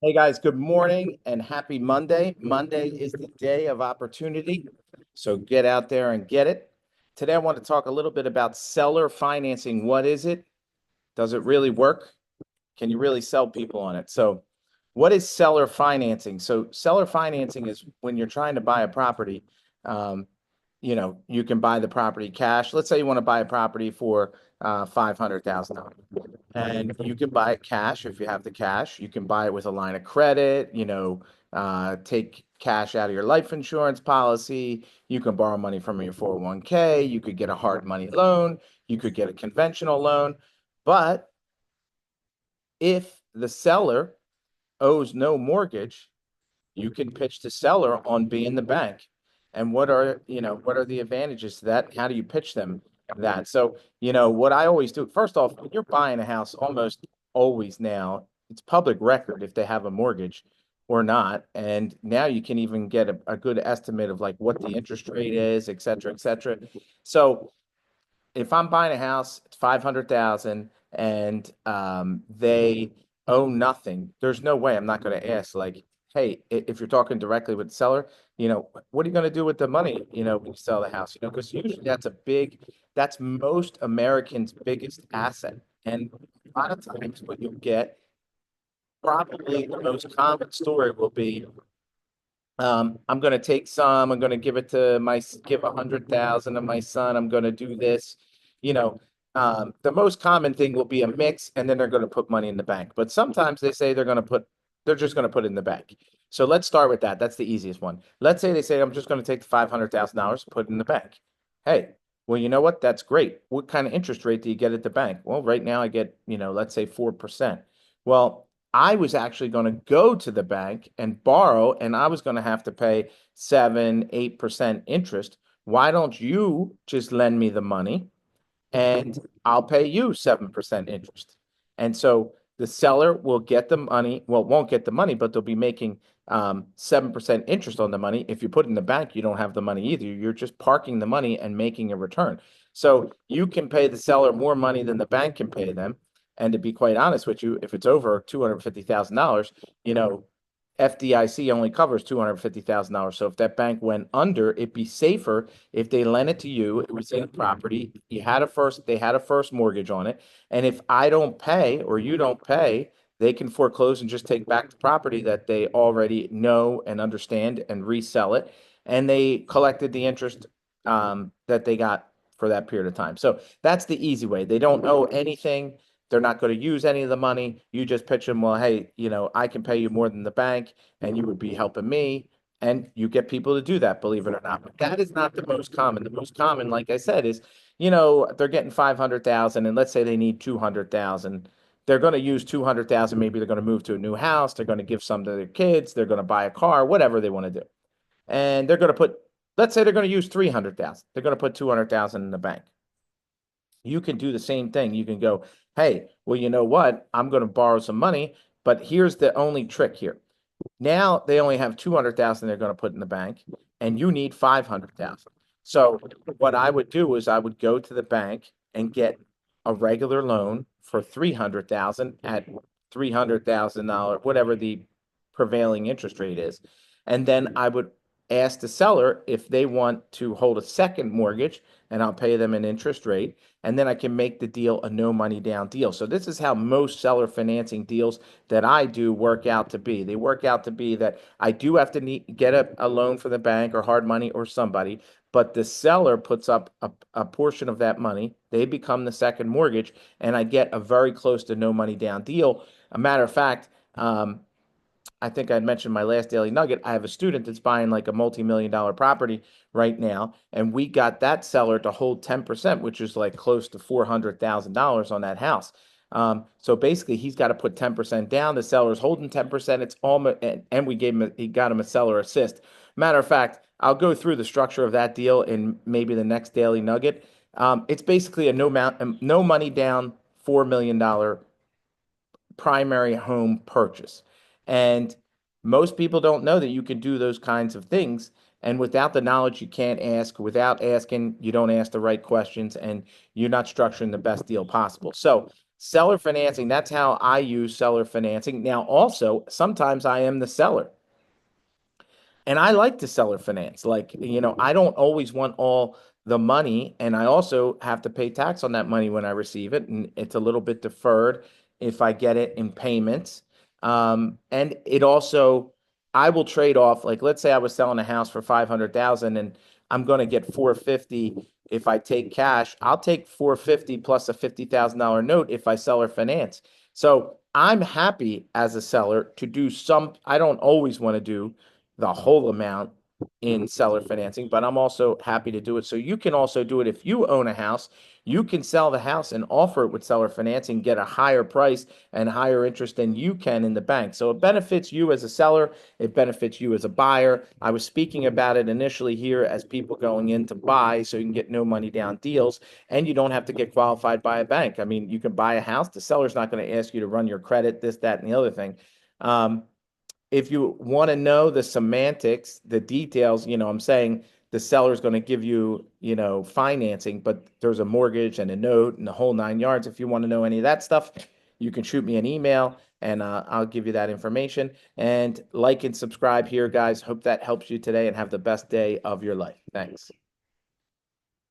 Hey guys, good morning and happy Monday. Monday is the day of opportunity. So get out there and get it. Today I want to talk a little bit about seller financing. What is it? Does it really work? Can you really sell people on it? So what is seller financing? So seller financing is when you're trying to buy a property. Um, you can buy the property cash. Let's say you want to buy a property for $500,000. And you can buy it cash if you have the cash. You can buy it with a line of credit, take cash out of your life insurance policy. You can borrow money from your 401k. You could get a hard money loan. You could get a conventional loan. But if the seller owes no mortgage, you can pitch the seller on being the bank. And what are the advantages to that? How do you pitch them that? So, what I always do, first off, when you're buying a house, almost always now, it's public record if they have a mortgage or not. And now you can even get a good estimate of like what the interest rate is, et cetera, et cetera. So if I'm buying a house, it's 500,000 and they owe nothing, there's no way I'm not going to ask like, hey, if you're talking directly with the seller, what are you going to do with the money, when you sell the house, because usually that's most Americans' biggest asset. And a lot of times what you'll get, probably the most common story will be, I'm going to take some, I'm going to give it to give 100,000 to my son. I'm going to do this. You know, the most common thing will be a mix, and then they're going to put money in the bank. But sometimes they say they're just going to put it in the bank. So let's start with that. That's the easiest one. Let's say they say, I'm just going to take the $500,000, put it in the bank. Hey, well, you know what? That's great. What kind of interest rate do you get at the bank? Well, right now I get, let's say 4%. Well, I was actually going to go to the bank and borrow, and I was going to have to pay 7, 8% interest. Why don't you just lend me the money and I'll pay you 7% interest? And so the seller will get the money, well, won't get the money, but they'll be making 7% interest on the money. If you put it in the bank, you don't have the money either. You're just parking the money and making a return. So you can pay the seller more money than the bank can pay them. And to be quite honest with you, if it's over $250,000, you know, FDIC only covers $250,000. So if that bank went under, it'd be safer if they lent it to you. It was in a property. They had a first mortgage on it. And if I don't pay or you don't pay, they can foreclose and just take back the property that they already know and understand and resell it. And they collected the interest that they got for that period of time. So that's the easy way. They don't owe anything. They're not going to use any of the money. You just pitch them, well, hey, I can pay you more than the bank and you would be helping me. And you get people to do that, believe it or not. But that is not the most common. The most common, like I said, is, they're getting 500,000 and let's say they need 200,000. They're going to use 200,000. Maybe they're going to move to a new house. They're going to give some to their kids. They're going to buy a car, whatever they want to do. And they're going to let's say they're going to use 300,000. They're going to put 200,000 in the bank. You can do the same thing. You can go, hey, well, you know what? I'm going to borrow some money, but here's the only trick here. Now they only have 200,000 they're going to put in the bank, and you need 500,000. So what I would do is I would go to the bank and get a regular loan for 300,000 at $300,000, whatever the prevailing interest rate is. And then I would ask the seller if they want to hold a second mortgage, and I'll pay them an interest rate. And then I can make the deal a no money down deal. So this is how most seller financing deals that I do work out to be. They work out to be that I do have to get a loan for the bank or hard money or somebody, but the seller puts up a portion of that money. They become the second mortgage, and I get a very close to no money down deal. A matter of fact, I think I mentioned my last Daily Nugget. I have a student that's buying like a multi-million-dollar property right now, and we got that seller to hold 10%, which is like close to $400,000 on that house. So basically, he's got to put 10% down. The seller's holding 10%. It's almost, and he got him a seller assist. Matter of fact, I'll go through the structure of that deal in maybe the next Daily Nugget. It's basically a no money down, $4 million primary home purchase. And most people don't know that you can do those kinds of things. And without the knowledge, you can't ask. Without asking, you don't ask the right questions, and you're not structuring the best deal possible. So Seller financing, that's how I use seller financing. Now, also, sometimes I am the seller. And I like to seller finance. Like, I don't always want all the money, and I also have to pay tax on that money when I receive it, and it's a little bit deferred if I get it in payments. And it also, I will trade off, like, let's say I was selling a house for 500,000 and I'm going to get 450 if I take cash. I'll take 450 plus a $50,000 note if I seller finance. So I'm happy as a seller to do some, I don't always want to do the whole amount in seller financing, but I'm also happy to do it. So you can also do it if you own a house. You can sell the house and offer it with seller financing, get a higher price and higher interest than you can in the bank. So it benefits you as a seller, it benefits you as a buyer. I was speaking about it initially here as people going in to buy so you can get no money down deals and you don't have to get qualified by a bank. I mean, you can buy a house, the seller's not going to ask you to run your credit, this, that, and the other thing. If you want to know the semantics, the details, I'm saying the seller's going to give you, financing, but there's a mortgage and a note and the whole 9 yards. If you want to know any of that stuff, you can shoot me an email and I'll give you that information. And like and subscribe here, guys. Hope that helps you today and have the best day of your life. Thanks.